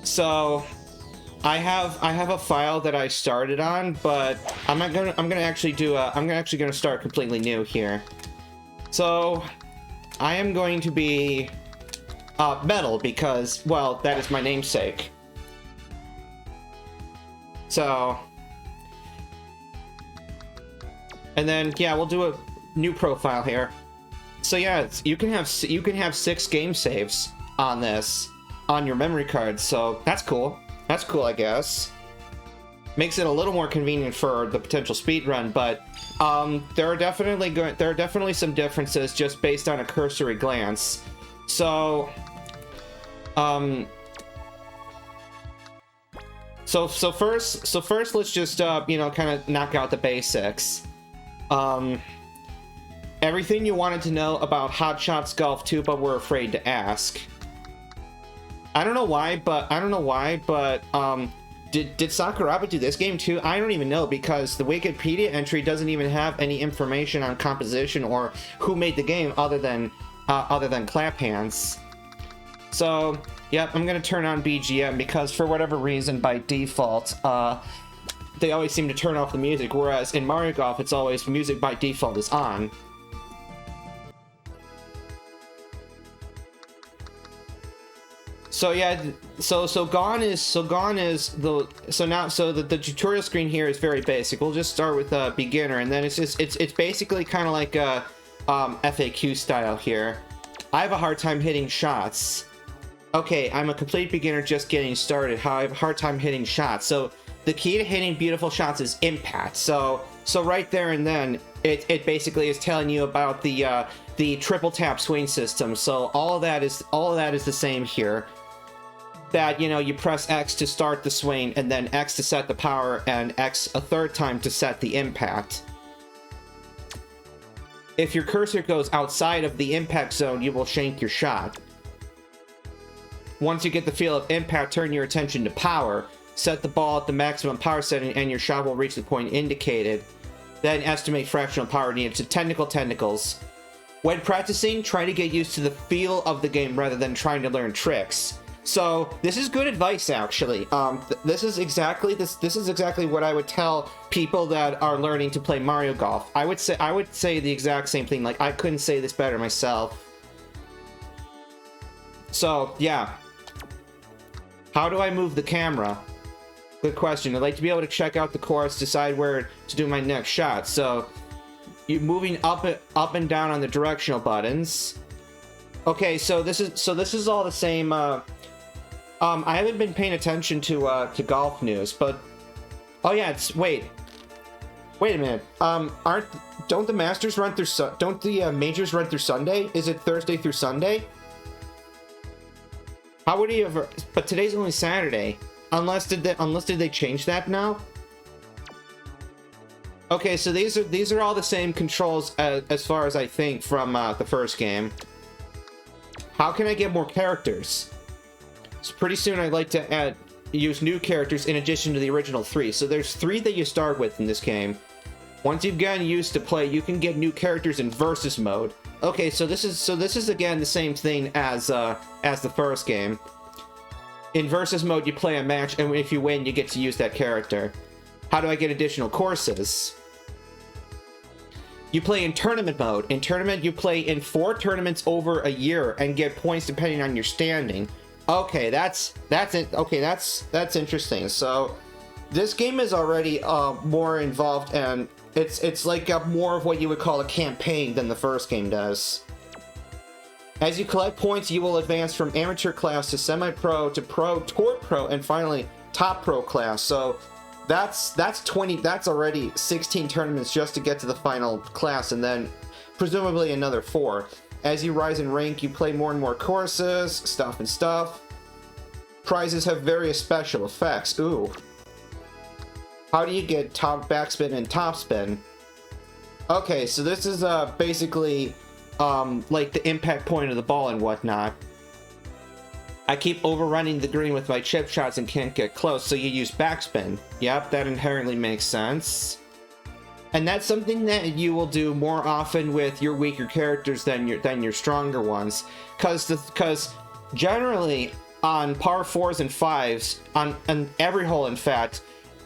So I have a file that I started on, but I'm gonna actually start completely new here. So I am going to be metal because, well, that is my namesake. So, and then yeah, we'll do a new profile here. So yeah, you can have 6 game saves on this on your memory card. So that's cool. That's cool, I guess. Makes it a little more convenient for the potential speedrun, but there are definitely some differences just based on a cursory glance. So So first, let's just you know, kind of knock out the basics. Everything you wanted to know about Hot Shots Golf 2, but were afraid to ask. I don't know why, but did Sakuraba do this game too? I don't even know, because the Wikipedia entry doesn't even have any information on composition or who made the game other than Clap Hanz. So, yep, I'm gonna turn on BGM because for whatever reason, by default, they always seem to turn off the music, whereas in Mario Golf, it's always music by default is on. So yeah, so the tutorial screen here is very basic. We'll just start with beginner, and then it's basically kind of like a FAQ style here. I have a hard time hitting shots. Okay, I'm a complete beginner just getting started. How I have a hard time hitting shots. So the key to hitting beautiful shots is impact. So right there and then it basically is telling you about the triple tap swing system. So all of that is the same here. That, you know, you press X to start the swing, and then X to set the power, and X a third time to set the impact. If your cursor goes outside of the impact zone, you will shank your shot. Once you get the feel of impact, turn your attention to power. Set the ball at the maximum power setting, and your shot will reach the point indicated. Then estimate fractional power needed. So technicals. When practicing, try to get used to the feel of the game rather than trying to learn tricks. So this is good advice, actually. This is exactly what I would tell people that are learning to play Mario Golf. I would say the exact same thing. Like, I couldn't say this better myself. So yeah, how do I move the camera? Good question. I'd like to be able to check out the course, decide where to do my next shot. So you're moving up and down on the directional buttons. Okay, so this is all the same. I haven't been paying attention to golf news, but oh yeah, wait a minute. Don't the Masters run through don't the majors run through Sunday? Is it Thursday through Sunday? How would he ever? But today's only Saturday. Unless did they change that now? Okay, so these are all the same controls as far as I think from the first game. How can I get more characters? So pretty soon I'd like to use new characters in addition to the original 3. So there's 3 that you start with in this game. Once you've gotten used to play, you can get new characters in versus mode. Okay, so this is again the same thing as the first game. In versus mode, you play a match, and if you win, you get to use that character. How do I get additional courses? You play in tournament mode. In tournament, you play in 4 tournaments over a year and get points depending on your standing. Okay, that's it. Okay, that's interesting. So this game is already more involved, and it's like more of what you would call a campaign than the first game does. As you collect points, you will advance from amateur class to semi-pro to pro, tour pro, and finally top pro class. So that's already 16 tournaments just to get to the final class, and then presumably another 4. As you rise in rank, you play more and more courses, stuff. Prizes have various special effects. Ooh. How do you get top backspin and topspin? Okay, so this is basically like the impact point of the ball and whatnot. I keep overrunning the green with my chip shots and can't get close, so you use backspin. Yep, that inherently makes sense. And that's something that you will do more often with your weaker characters than your stronger ones, because generally on par 4s and 5s, on every hole in fact,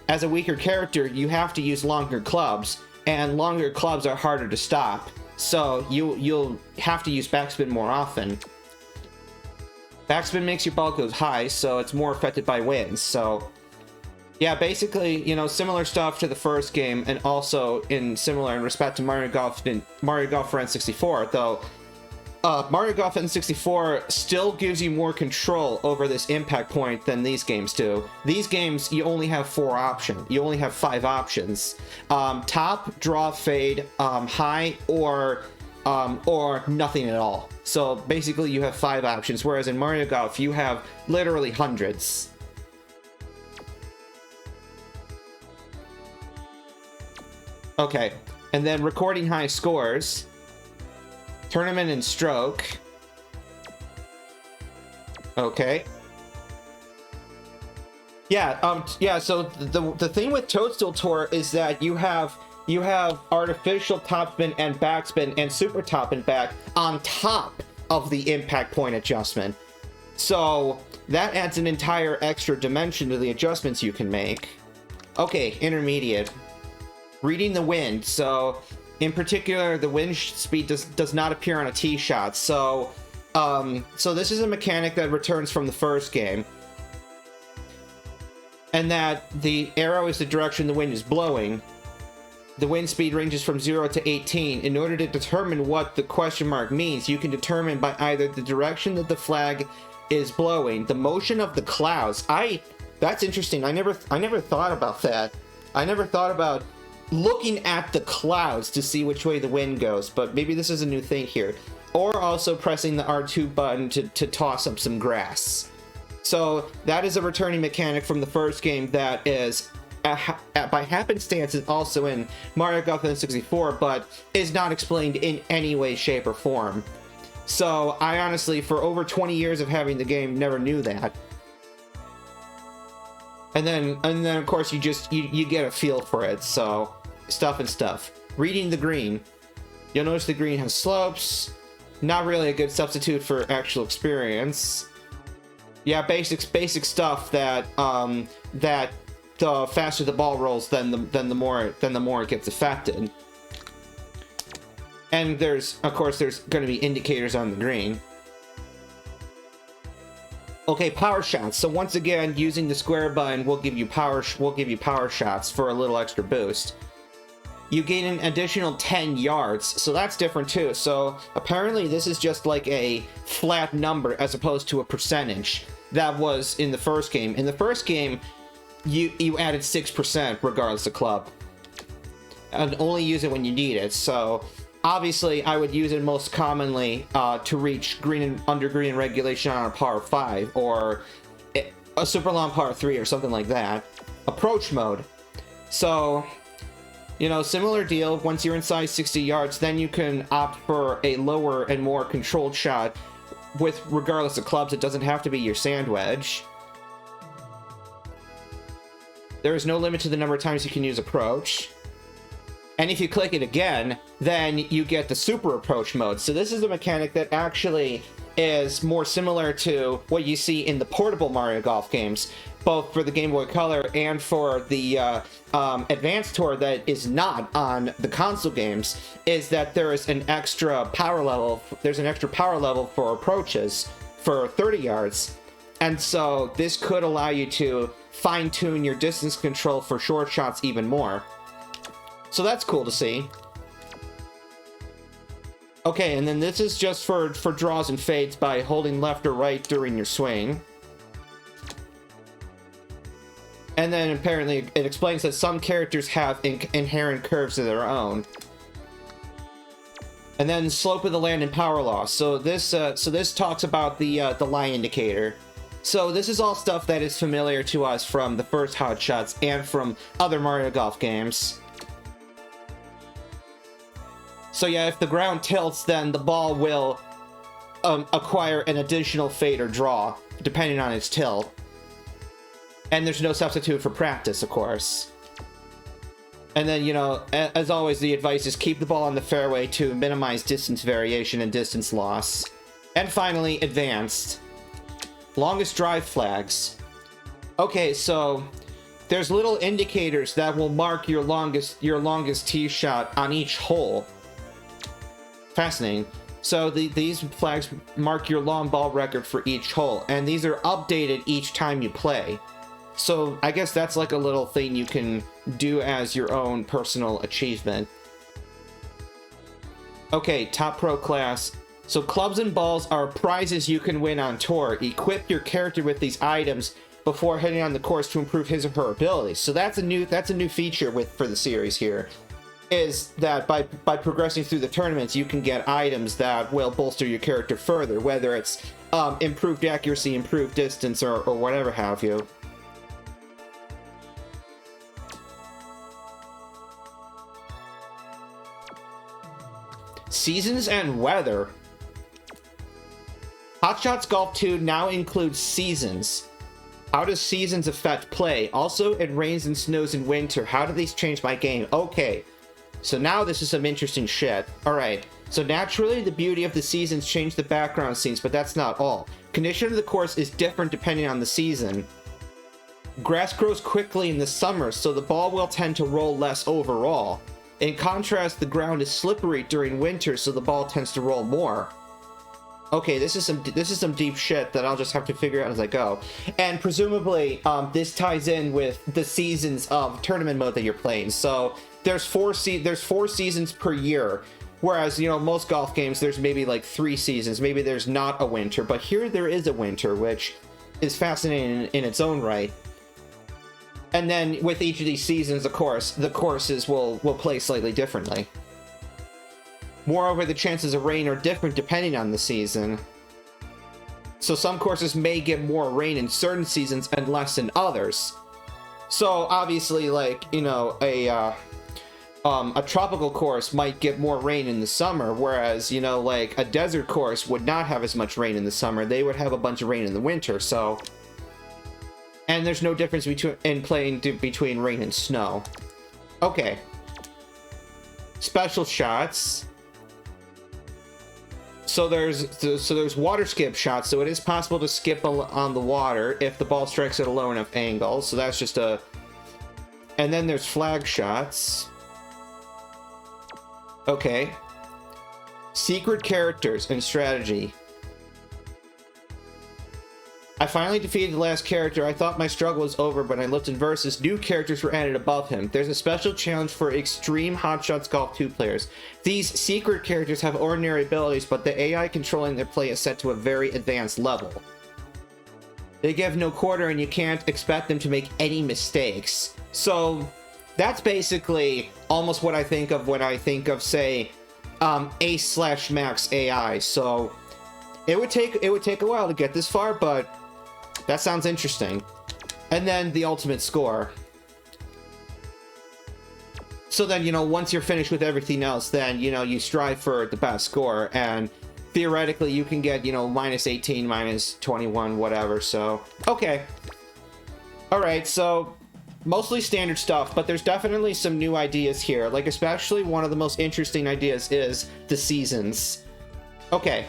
as a weaker character, you have to use longer clubs, and longer clubs are harder to stop. So you'll have to use backspin more often. Backspin makes your ball go high, so it's more affected by winds. So yeah, basically, you know, similar stuff to the first game, and also similar in respect to Mario Golf for N64, though Mario Golf N64 still gives you more control over this impact point than these games do. These games, you only have 4 options. You only have 5 options. Top, draw, fade, high, or nothing at all. So basically you have 5 options, whereas in Mario Golf you have literally hundreds. Okay, and then recording high scores. Tournament and stroke. Okay. Yeah, so the thing with Toadstool Tour is that you have artificial topspin and backspin and super top and back on top of the impact point adjustment. So that adds an entire extra dimension to the adjustments you can make. Okay, intermediate. Reading the wind. So in particular, the wind speed does not appear on a tee shot. So this is a mechanic that returns from the first game. And that the arrow is the direction the wind is blowing. The wind speed ranges from 0 to 18. In order to determine what the question mark means, you can determine by either the direction that the flag is blowing, the motion of the clouds. That's interesting. I never thought about that. I never thought about looking at the clouds to see which way the wind goes, but maybe this is a new thing here. Or also pressing the R2 button to toss up some grass. So that is a returning mechanic from the first game that is, by happenstance, is also in Mario Golf N64, but is not explained in any way, shape, or form. So I honestly, for over 20 years of having the game, never knew that. And then of course you get a feel for it. So stuff. Reading the green. You'll notice the green has slopes. Not really a good substitute for actual experience. Yeah, basic stuff that the faster the ball rolls, then the more it gets affected. And there's going to be indicators on the green. Okay, power shots. So once again, using the square button will give you power shots for a little extra boost. You gain an additional 10 yards, so that's different too. So apparently this is just like a flat number as opposed to a percentage that was in the first game. In the first game, you added 6% regardless of club, and only use it when you need it. So obviously, I would use it most commonly to reach under green regulation on a par 5 or a super long par 3 or something like that. Approach mode. So, you know, similar deal. Once you're inside 60 yards, then you can opt for a lower and more controlled shot with regardless of clubs. It doesn't have to be your sand wedge. There is no limit to the number of times you can use approach. And if you click it again, then you get the super approach mode. So this is a mechanic that actually is more similar to what you see in the portable Mario Golf games, both for the Game Boy Color and for the Advanced Tour that is not on the console games, is that there is an extra power level. There's an extra power level for approaches for 30 yards. And so this could allow you to fine-tune your distance control for short shots even more. So that's cool to see. Okay, and then this is just for draws and fades by holding left or right during your swing. And then apparently it explains that some characters have inherent curves of their own. And then slope of the land and power loss. So this talks about the lie indicator. So this is all stuff that is familiar to us from the first Hot Shots and from other Mario Golf games. So yeah, if the ground tilts, then the ball will acquire an additional fade or draw, depending on its tilt. And there's no substitute for practice, of course. And then, you know, as always, the advice is keep the ball on the fairway to minimize distance variation and distance loss. And finally, advanced. Longest drive flags. Okay, so there's little indicators that will mark your longest tee shot on each hole. Fascinating. So these flags mark your long ball record for each hole, and these are updated each time you play. So I guess that's like a little thing you can do as your own personal achievement. Okay, top pro class. So clubs and balls are prizes you can win on tour. Equip your character with these items before heading on the course to improve his or her abilities. So that's a new feature for the series here, is that by progressing through the tournaments, you can get items that will bolster your character further, whether it's improved accuracy, improved distance, or whatever have you. Seasons and weather. Hot Shots Golf 2 now includes seasons. How does seasons affect play? Also, it rains and snows in winter. How do these change my game? Okay, so now this is some interesting shit. Alright, so naturally the beauty of the seasons change the background scenes, but that's not all. Condition of the course is different depending on the season. Grass grows quickly in the summer, so the ball will tend to roll less overall. In contrast, the ground is slippery during winter, so the ball tends to roll more. Okay, this is some deep shit that I'll just have to figure out as I go. And presumably, this ties in with the seasons of tournament mode that you're playing. So there's four seasons per year, whereas, you know, most golf games there's maybe like 3 seasons. Maybe there's not a winter, but here there is a winter, which is fascinating in its own right. And then with each of these seasons, of course, the courses will play slightly differently. Moreover, the chances of rain are different depending on the season. So some courses may get more rain in certain seasons and less in others. So obviously, like, you know, a tropical course might get more rain in the summer, whereas, you know, like a desert course would not have as much rain in the summer. They would have a bunch of rain in the winter, so... And there's no difference in playing between rain and snow. Okay. Special shots. So there's water skip shots, so it is possible to skip on the water if the ball strikes at a low enough angle. So that's just a... And then there's flag shots. Okay. Secret characters and strategy. I finally defeated the last character. I thought my struggle was over, but I looked in Versus. New characters were added above him. There's a special challenge for extreme Hot Shots Golf 2 players. These secret characters have ordinary abilities, but the AI controlling their play is set to a very advanced level. They give no quarter, and you can't expect them to make any mistakes. So that's basically almost what I think of when I think of, say, Ace/Max AI. So it would take a while to get this far, but that sounds interesting. And then the ultimate score. So then, you know, once you're finished with everything else, then, you know, you strive for the best score, and theoretically you can get, you know, -18, -21, whatever, so... Okay. Alright, so... Mostly standard stuff, but there's definitely some new ideas here. Like, especially one of the most interesting ideas is the seasons. Okay.